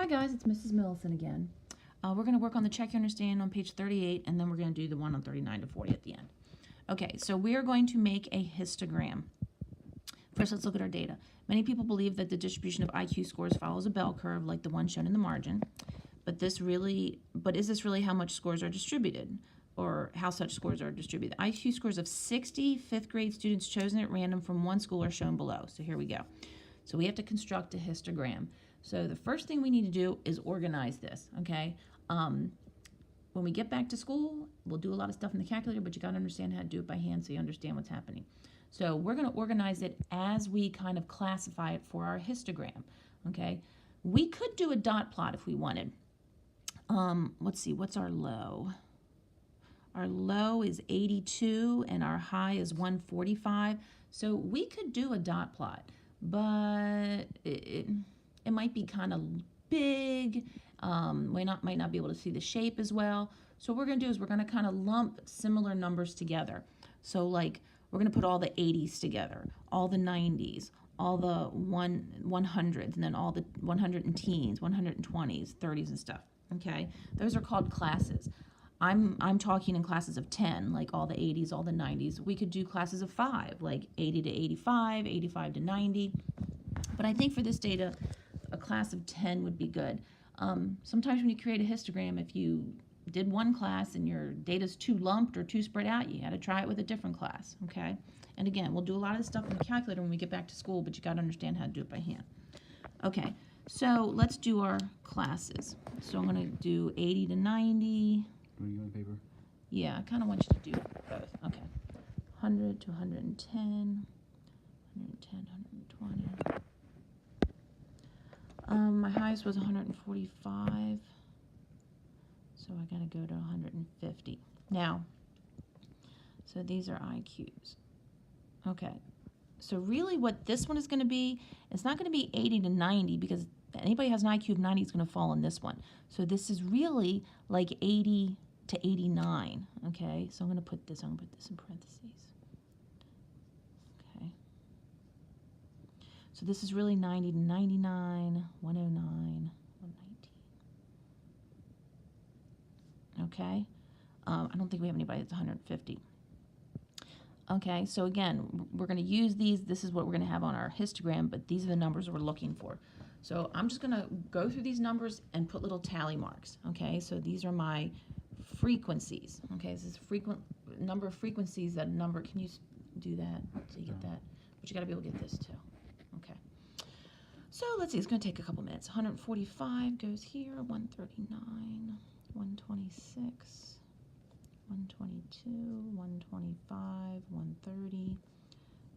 Hi guys, it's Mrs. Millison again. We're going to work on the check your understand on page 38, and then we're going to do the one on 39 to 40 at the end. Okay, so we are going to make a histogram. First, let's look at our data. Many people believe that the distribution of IQ scores follows a bell curve like the one shown in the margin, but is this really how much scores are distributed, or how such scores are distributed? IQ scores of 60 fifth grade students chosen at random from one school are shown below. So here we go. So we have to construct a histogram. So the first thing we need to do is organize this, okay? When we get back to school, we'll do a lot of stuff in the calculator, but you got to understand how to do it by hand so you understand what's happening. So we're going to organize it as we kind of classify it for our histogram, okay? We could do a dot plot if we wanted. Let's see, what's our low? Our low is 82 and our high is 145. So we could do a dot plot, but it might be kind of big. Might not be able to see the shape as well. So what we're going to do is we're going to kind of lump similar numbers together. So like we're going to put all the 80s together, all the 90s, all the 100s, and then all the 100 and teens, 120s, 30s and stuff. Okay, those are called classes. I'm talking in classes of 10, like all the 80s, all the 90s. We could do classes of 5, like 80 to 85, 85 to 90. But I think for this data, a class of 10 would be good. Sometimes when you create a histogram, if you did one class and your data's too lumped or too spread out, you got to try it with a different class, okay? And again, we'll do a lot of this stuff in the calculator when we get back to school, but you got to understand how to do it by hand. Okay, so let's do our classes. So I'm going to do 80 to 90. Are you on paper? Yeah, I kind of want you to do both. Okay, 100 to 110, 110, 120. My highest was 145, so I gotta go to 150. Now, so these are IQs. Okay, so really what this one is gonna be, it's not gonna be 80 to 90 because anybody who has an IQ of 90 is gonna fall in this one. So this is really like 80 to 89, okay? So I'm gonna put this in parentheses. So this is really 90 to 99, 109, 119. Okay? I don't think we have anybody that's 150. Okay, so again, we're going to use these. This is what we're going to have on our histogram, but these are the numbers we're looking for. So I'm just going to go through these numbers and put little tally marks. Okay, so these are my frequencies. Okay, this is number of frequencies that a number. Can you do that so you get that? But you got to be able to get this too. Okay. So let's see, it's going to take a couple minutes. 145 goes here, 139, 126, 122, 125, 130,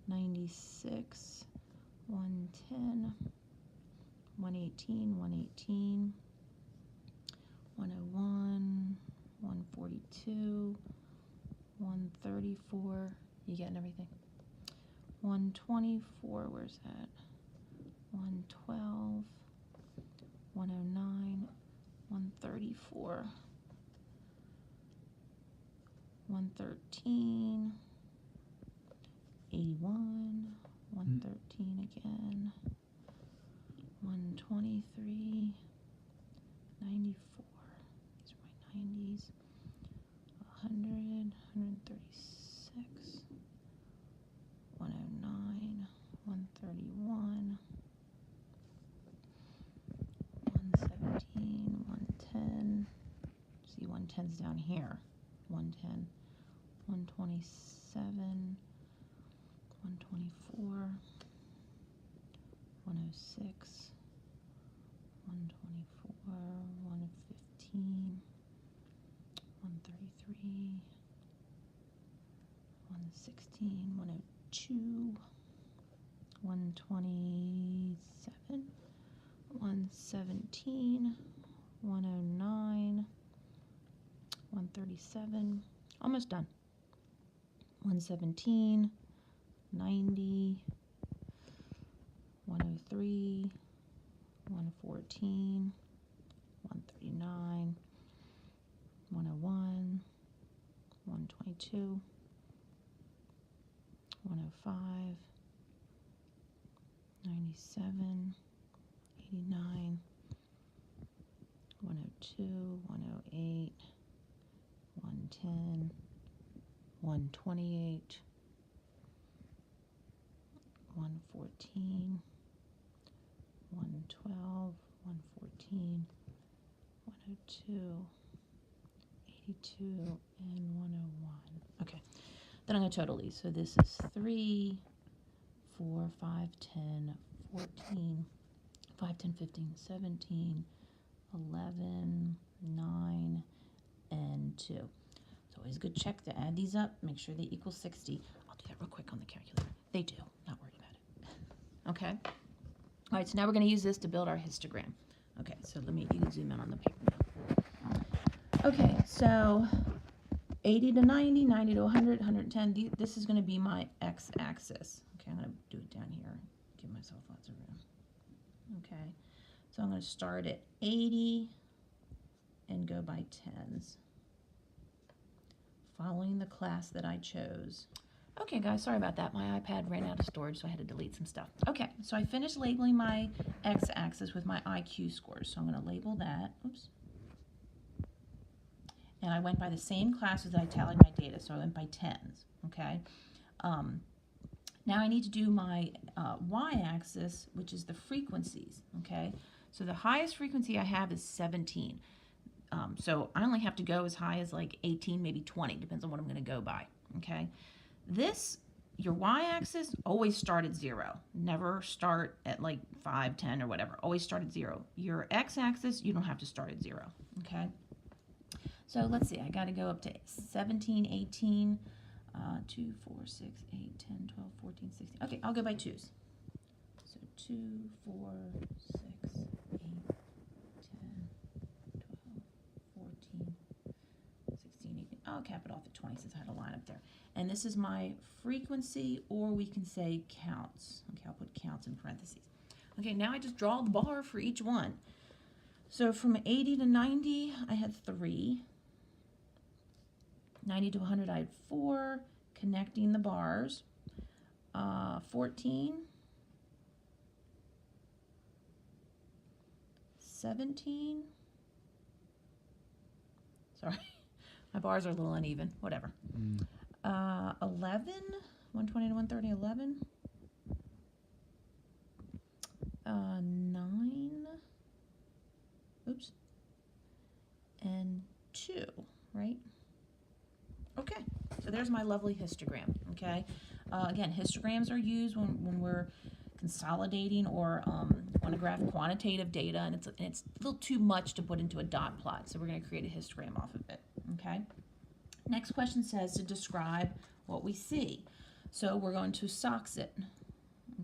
96, 110, 118, 118, 101, 142, 134. You getting everything? 124, where's that? 112, 109, 134, 113, 81, 113 again, 123, 94, these are my 90s, 100, 136, 109, 131, 117, 110, see 110's down here, 110, 127, 124, 106, 124, 115, 133, 116, 102, 127, 117, 109, 137, almost done. 117, 90, 103, 114, 139, 101, 122, 105, 97, 89, 102, 108, 110, 128, 114, 112, 114, 102, 82, and 101. Okay, then I'm going to total these. So this is 3, 4, 5, 10, 14, 5, 10, 15, 17, 11, 9, and 2. It's always a good check to add these up, make sure they equal 60. I'll do that real quick on the calculator. They do, not worried about it. Okay. All right, so now we're going to use this to build our histogram. Okay, so you can zoom in on the paper now. Okay, so 80 to 90, 90 to 100, 110. This is going to be my x-axis. Okay, I'm going to do it down here. Give myself lots of room. Okay, so I'm going to start at 80 and go by tens, following the class that I chose. Okay, guys, sorry about that. My iPad ran out of storage, so I had to delete some stuff. Okay, so I finished labeling my x-axis with my IQ scores, so I'm going to label that. Oops. And I went by the same classes that I tallied my data, so I went by tens, okay? Now I need to do my y-axis, which is the frequencies, okay? So the highest frequency I have is 17. So I only have to go as high as like 18, maybe 20, depends on what I'm going to go by, okay? Your y-axis, always start at 0. Never start at like 5, 10, or whatever. Always start at 0. Your x-axis, you don't have to start at 0, okay? So let's see, I got to go up to 17, 18, 2, 4, 6, 8, 10, 12, 14, 16. Okay, I'll go by twos. So 2, 4, 6, 8, 10, 12, 14, 16, 18. I'll cap it off at 20 since I had a line up there. And this is my frequency, or we can say counts. Okay, I'll put counts in parentheses. Okay, now I just draw the bar for each one. So from 80 to 90, I had 3. 90 to 100, I had 4, connecting the bars. 14, 17, sorry, my bars are a little uneven, whatever. 11, 120 to 130, 11. 9, oops, and 2, right? Okay, so there's my lovely histogram, okay? Again, histograms are used when we're consolidating or want to graph quantitative data, and it's a little too much to put into a dot plot, so we're going to create a histogram off of it, okay? Next question says to describe what we see. So we're going to SOX it,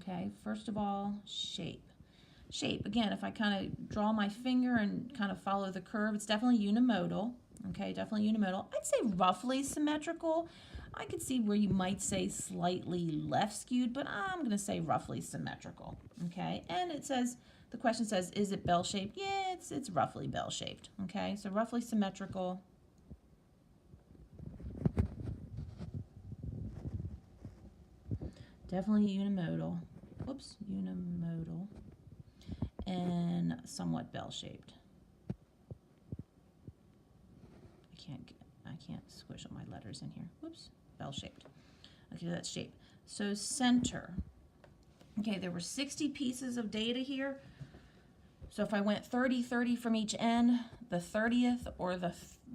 okay? First of all, shape. Shape, again, if I kind of draw my finger and kind of follow the curve, it's definitely unimodal. Okay, definitely unimodal. I'd say roughly symmetrical. I could see where you might say slightly left skewed, but I'm going to say roughly symmetrical. Okay, and it says, the question says, is it bell-shaped? Yeah, it's roughly bell-shaped. Okay, so roughly symmetrical. Definitely unimodal. Whoops, unimodal. And somewhat bell-shaped. I can't squish all my letters in here. Whoops, bell-shaped. Okay, that's shape. So center. Okay, there were 60 pieces of data here. So if I went 30, 30 from each end, the 30th or the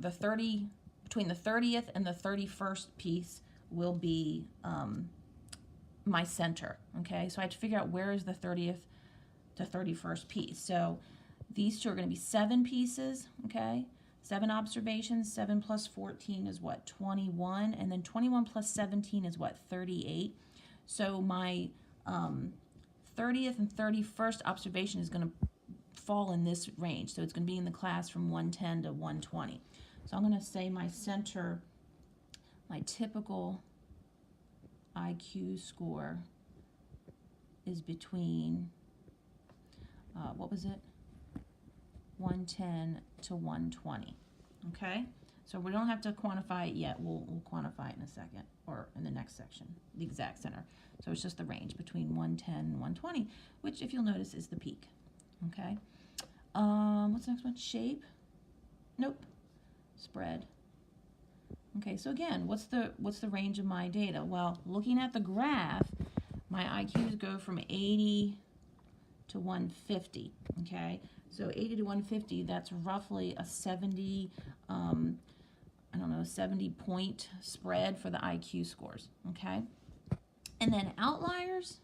30, between the 30th and the 31st piece will be my center. Okay, so I have to figure out where is the 30th to 31st piece. So these two are going to be 7 pieces, okay? 7 observations. 7 plus 14 is what? 21. And then 21 plus 17 is what? 38. So my 30th and 31st observation is going to fall in this range. So it's going to be in the class from 110 to 120. So I'm going to say my center, my typical IQ score is between, what was it? 110 to 120, okay? So we don't have to quantify it yet. We'll quantify it in a second, or in the next section, the exact center. So it's just the range between 110 and 120, which, if you'll notice, is the peak, okay? What's the next one? Shape. Nope. Spread. Okay, so again, what's the range of my data? Well, looking at the graph, my IQs go from 80 to 150, okay? So 80 to 150, that's roughly a 70, I don't know, 70 point spread for the IQ scores, okay? And then outliers,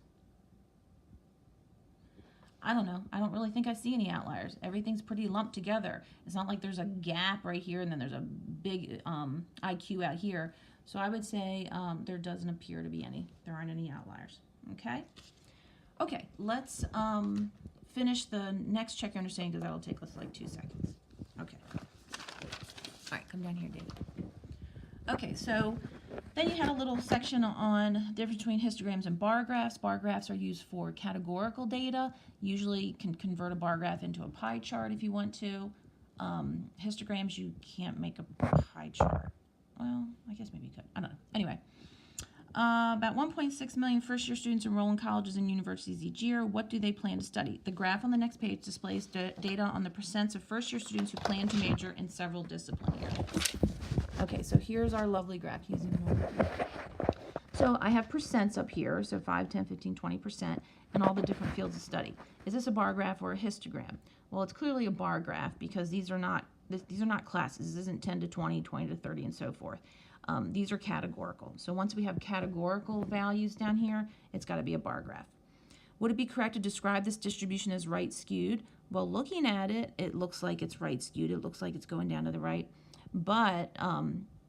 I don't know. I don't really think I see any outliers. Everything's pretty lumped together. It's not like there's a gap right here and then there's a big IQ out here. So I would say there doesn't appear to be any. There aren't any outliers. Okay? Okay, let's finish the next check your understanding because that'll take us like 2 seconds. Okay. All right, come down here, David. Okay, so then you had a little section on the difference between histograms and bar graphs. Bar graphs are used for categorical data. Usually you can convert a bar graph into a pie chart if you want to. Histograms, you can't make a pie chart. Well, I guess maybe you could. I don't know. Anyway, about 1.6 million first-year students enroll in colleges and universities each year. What do they plan to study? The graph on the next page displays data on the percents of first-year students who plan to major in several discipline areas. Okay, so here's our lovely graph using an. So I have percents up here, so 5, 10, 15, 20%, and all the different fields of study. Is this a bar graph or a histogram? Well, it's clearly a bar graph because these are not classes. This isn't 10 to 20, 20 to 30, and so forth. These are categorical. So once we have categorical values down here, it's got to be a bar graph. Would it be correct to describe this distribution as right skewed? Well, looking at it, it looks like it's right skewed. It looks like it's going down to the right. But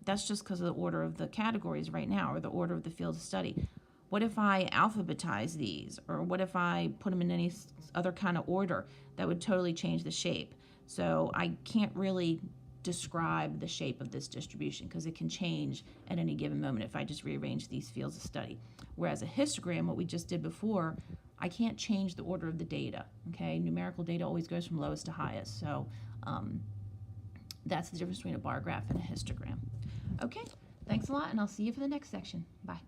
that's just because of the order of the categories right now, or the order of the fields of study. What if I alphabetize these? Or what if I put them in any other kind of order? That would totally change the shape. So I can't really describe the shape of this distribution because it can change at any given moment if I just rearrange these fields of study. Whereas a histogram, what we just did before, I can't change the order of the data. Okay, numerical data always goes from lowest to highest. So that's the difference between a bar graph and a histogram. Okay, thanks a lot, and I'll see you for the next section. Bye.